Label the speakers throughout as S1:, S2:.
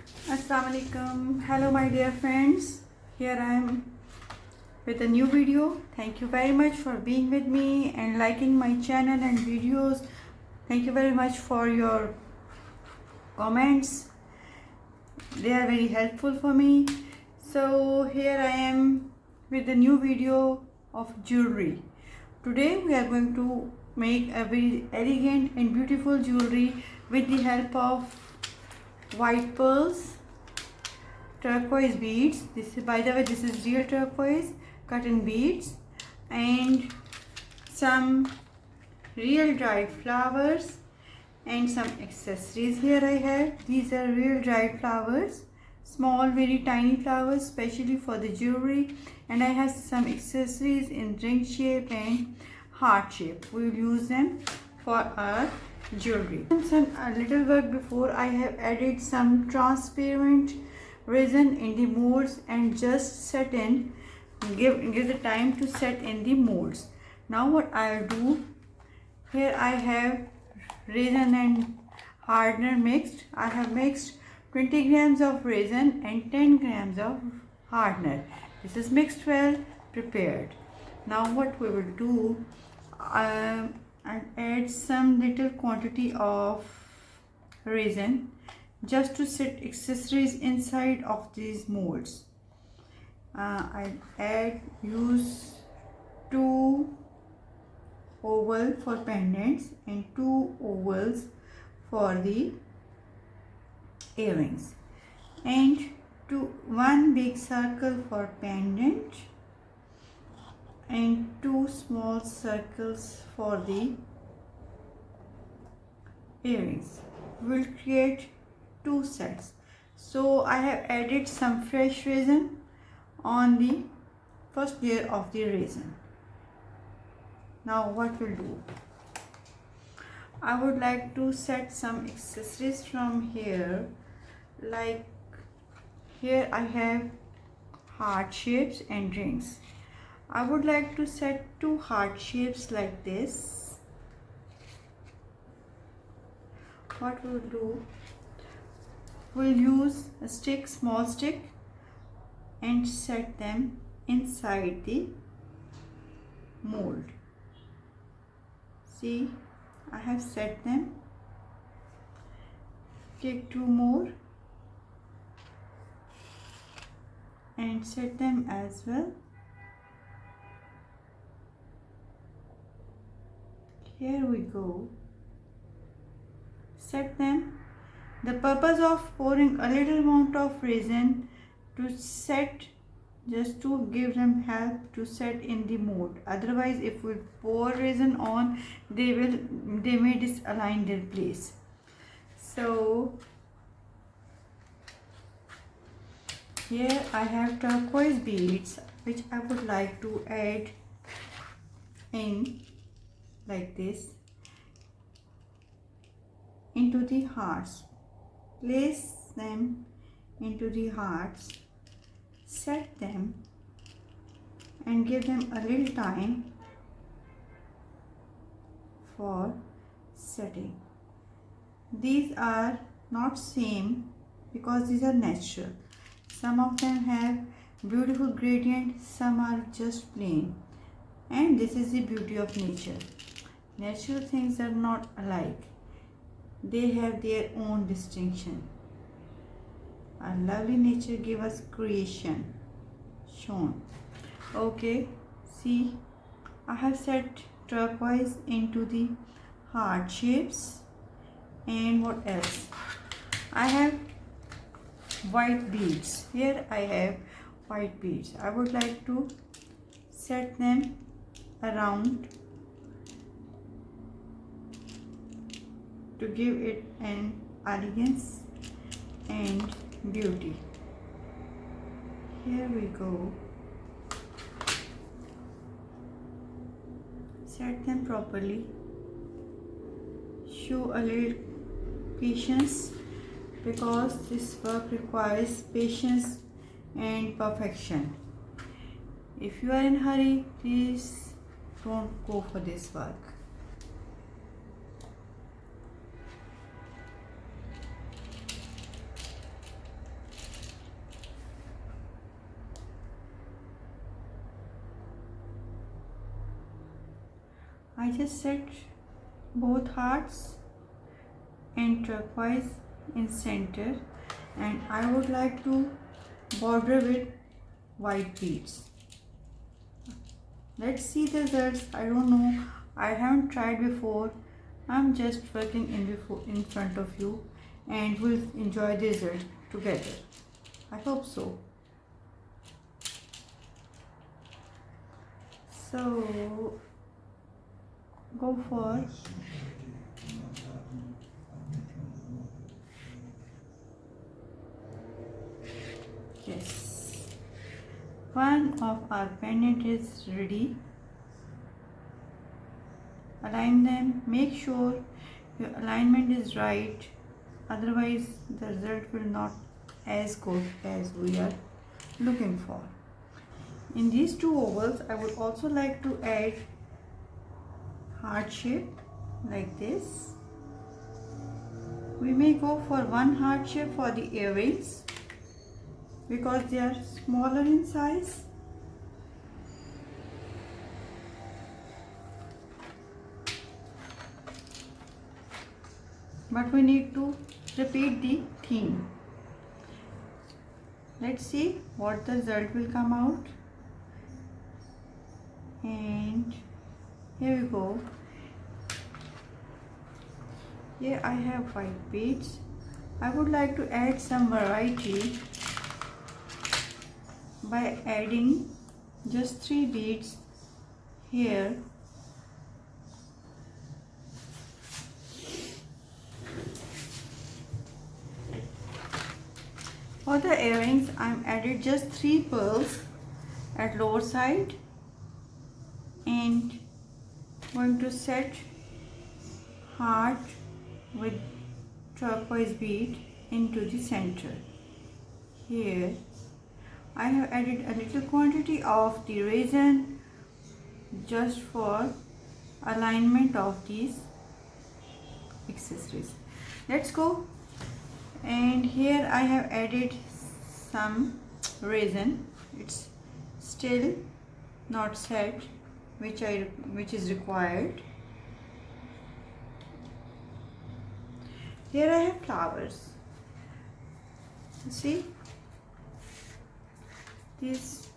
S1: Assalamualaikum. Hello my dear friends. Here I am with a new video. Thank you very much for being with me and liking my channel and videos. Thank you very much for your comments. They are very helpful for me. So here I am with a new video of jewelry. Today we are going to make a very elegant and beautiful jewelry with the help of white pearls, turquoise beads. This is, by the way, this is real turquoise cut in beads, and some real dried flowers and some accessories. Here I have, these are real dried flowers, small very tiny flowers especially for the jewelry, and I have some accessories in ring shape and heart shape. We will use them for our jewelry. A little work before, I have added some transparent resin in the molds and just set in, give the time to set in the molds. Now what I will do, here I have resin and hardener mixed. I have mixed 20 grams of resin and 10 grams of hardener. This is mixed well, prepared. Now what we will do, I'll add some little quantity of resin just to set accessories inside of these molds. I'll use 2 oval for pendants and 2 ovals for the earrings, and 1 big circle for pendant and 2 small circles for the earrings. We'll create 2 sets. So I have added some fresh resin on the first layer of the resin. Now what we'll do, I would like to set some accessories from here. Like here I have heart shapes and rings. I would like to set 2 heart shapes like this. What we'll do, we'll use a stick, small stick, and set them inside the mold. See, I have set them. Take 2 more and set them as well. Here we go. Set them. The purpose of pouring a little amount of resin to set, just to give them help to set in the mold. Otherwise, if we pour resin on, they may disalign their place. So here I have turquoise beads which I would like to add in like this into the hearts. Place them into the hearts, set them and give them a little time for setting. These are not same because these are natural. Some of them have beautiful gradient, some are just plain, and this is the beauty of nature. Natural things are not alike. They have their own distinction. Our lovely nature give us creation shown. Okay, see, I have set turquoise into the heart shapes. And what else? I have white beads. Here I have white beads. I would like to set them around to give it an elegance and beauty. Here we go. Set them properly. Show a little patience because this work requires patience and perfection. If you are in a hurry, please don't go for this work. I just set both hearts and turquoise in center, and I would like to border with white beads. Let's see the results. I don't know, I haven't tried before. I'm just working in front of you, and we'll enjoy the result together. I hope so. So go for yes. One of our pendant is ready. Align them. Make sure your alignment is right. Otherwise, the result will not as good as we are looking for. In these two ovals, I would also like to add heart shape like this. We may go for one heart shape for the earrings because they are smaller in size. But we need to repeat the theme. Let's see what the result will come out. And here we go. Here I have white beads. I would like to add some variety by adding just 3 beads here. For the earrings, I'm added just 3 pearls at lower side and going to set heart with turquoise bead into the center. Here I have added a little quantity of the resin just for alignment of these accessories. Let's go. And here I have added some resin. It's still not set, which is required. Here I have flowers. See these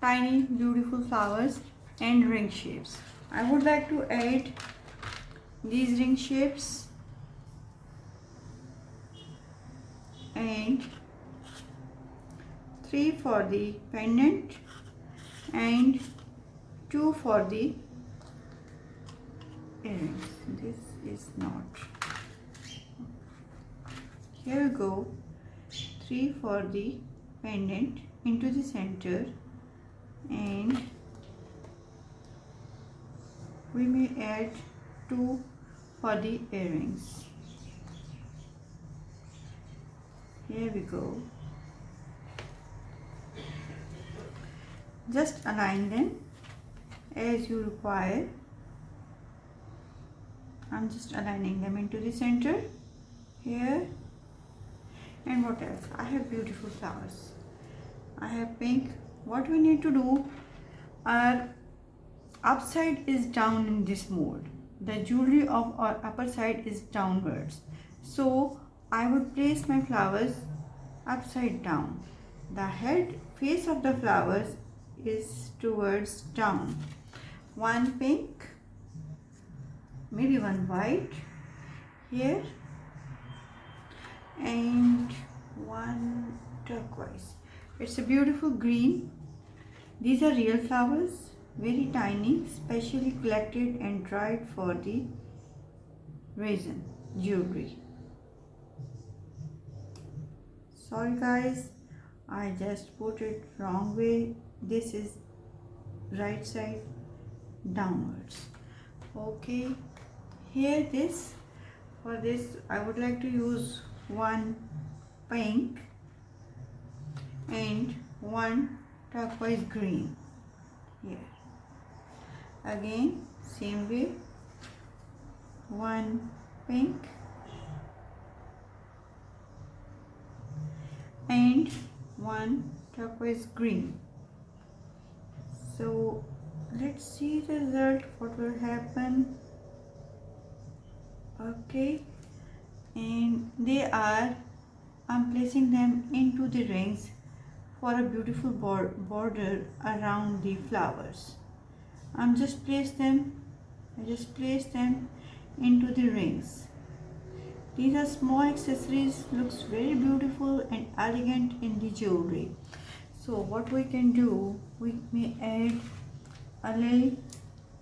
S1: tiny beautiful flowers and ring shapes. I would like to add these ring shapes and 3 for the pendant and 2 for the earrings. This is not. Here we go. 3 for the pendant into the center, and we may add 2 for the earrings. Here we go. Just align them as you require. I'm just aligning them into the center here. And what else? I have beautiful flowers. I have pink. What we need to do, our upside is down in this mold. The jewelry of our upper side is downwards. So I would place my flowers upside down. The head face of the flowers is towards down. One pink, maybe one white here, and one turquoise. It's a beautiful green. These are real flowers, very tiny, specially collected and dried for the resin jewelry. Sorry guys, I just put it wrong way. This is right side downwards. Okay, here this, for this I would like to use one pink and one turquoise green. Here again same way, one pink and one turquoise green. So Let's see the result, what will happen. Okay, and I'm placing them into the rings for a beautiful border around the flowers. I just place them into the rings. These are small accessories, looks very beautiful and elegant in the jewelry. So what we can do, we may add a little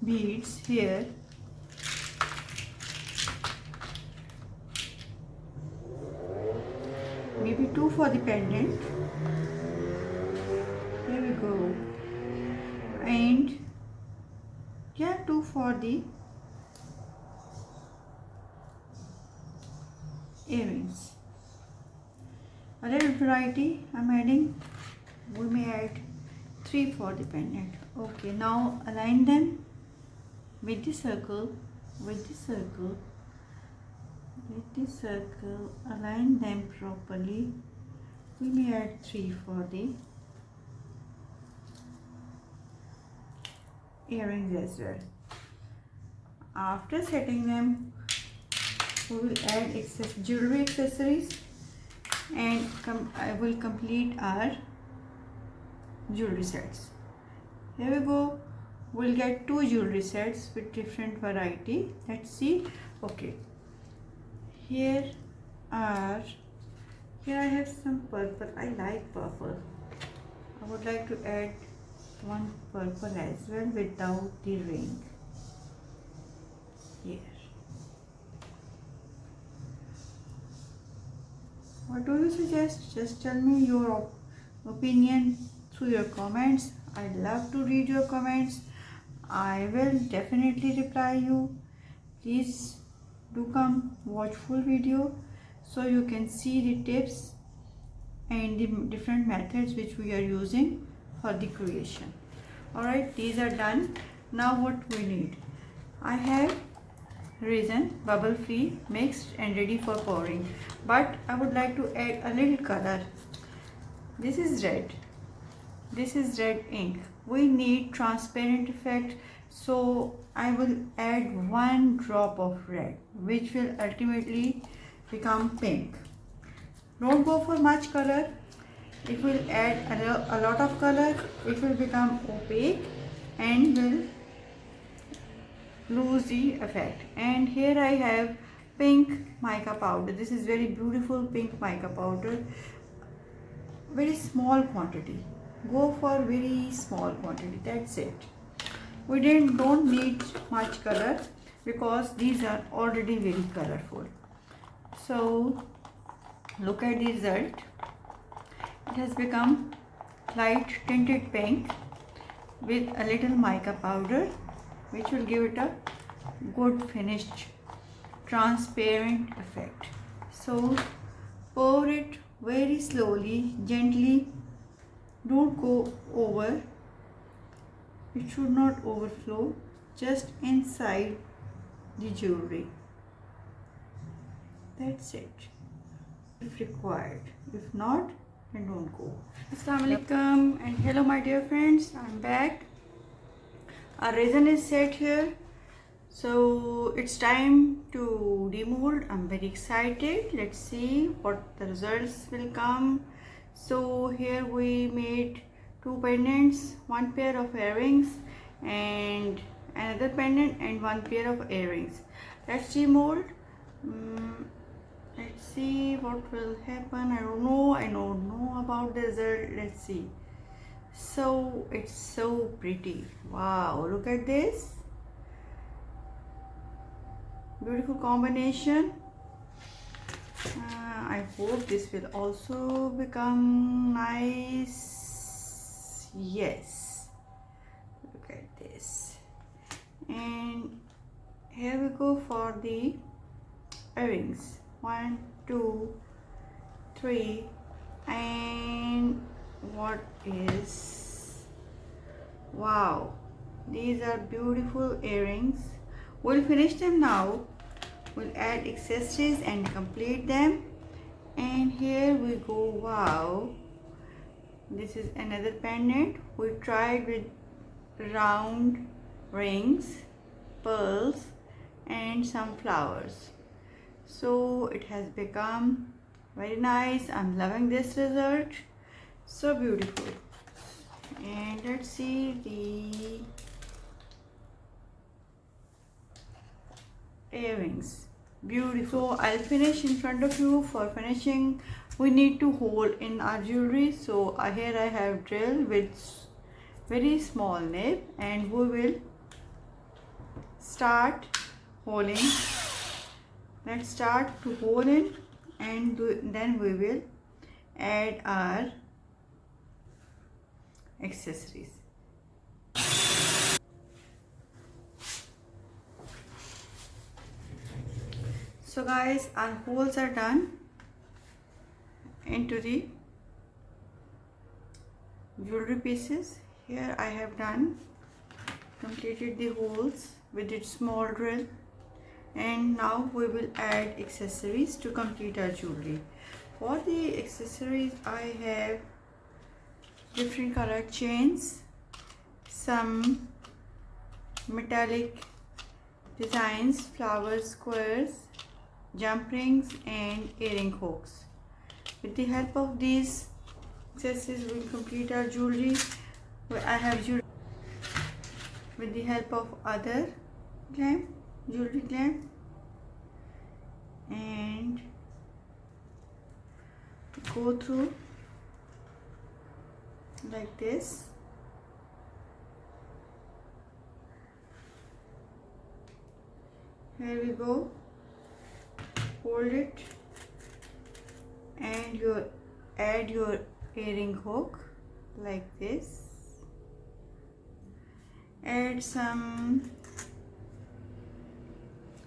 S1: beads here. Maybe 2 for the pendant. Here we go. And yeah, 2 for the earrings. A little variety I'm adding. We may add 3 for the pendant. Okay, now align them with the circle, align them properly. We may add 3 for the earrings as well. After setting them, we will add jewelry accessories and I will complete our jewelry sets. Here we go. We'll get 2 jewelry sets with different variety. Let's see. Okay. Here I have some purple. I like purple. I would like to add one purple as well without the ring. Here. What do you suggest? Just tell me your opinion through your comments. I'd love to read your comments. I will definitely reply you. Please do come watch full video so you can see the tips and the different methods which we are using for the creation. Alright, these are done. Now what we need? I have resin, bubble free, mixed and ready for pouring, but I would like to add a little color. This is red ink. We need transparent effect, so I will add 1 drop of red, which will ultimately become pink. Don't go for much color. It will add a lot of color. It will become opaque and will lose the effect. And here I have pink mica powder. This is very beautiful pink mica powder. Very small quantity. Go for very small quantity. That's it. We don't need much color because these are already very colorful. So look at the result. It has become light tinted pink with a little mica powder, which will give it a good finished transparent effect. So pour it very slowly, gently. Don't go over. It should not overflow, just inside the jewelry. That's it. If required. If not, then don't go. Assalamualaikum and hello my dear friends. I'm back. Our resin is set here. So it's time to demold. I'm very excited. Let's see what the results will come. So here we made 2 pendants, 1 pair of earrings and another pendant and 1 pair of earrings. Let's demold. Let's see what will happen. I don't know about the result. Let's see. So it's so pretty. Wow, look at this. Beautiful combination. I hope this will also become nice. Yes, look at this. And here we go for the earrings. 1, 2, 3, and what is, wow, these are beautiful earrings. We'll finish them now. We'll add accessories and complete them. And here we go. Wow, this is another pendant. We tried with round rings, pearls and some flowers. So it has become very nice. I'm loving this result, so beautiful. And let's see the earrings. Beautiful. So I'll finish in front of you. For finishing we need to hold in our jewelry, so here I have drill with very small nib and we will start holding. Let's start to hold in and then we will add our accessories. So guys, our holes are done into the jewelry pieces. Here I have completed the holes with its small drill, and now we will add accessories to complete our jewelry. For the accessories I have different color chains, some metallic designs, flowers, squares, jump rings and earring hooks. With the help of these accessories we will complete our jewelry. I have jewelry with the help of other jewelry clamp, and go through like this. Here we go. Hold it and you add your earring hook like this. Add some,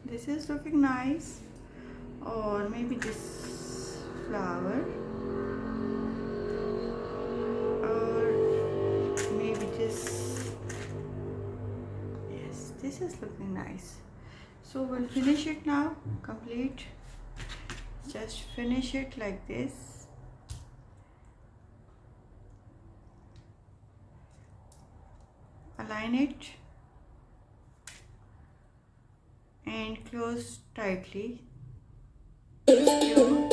S1: this is looking nice, or maybe this flower, or maybe this. Yes, this is looking nice. So we'll finish it now, complete. Just finish it like this. Align it and close tightly. Your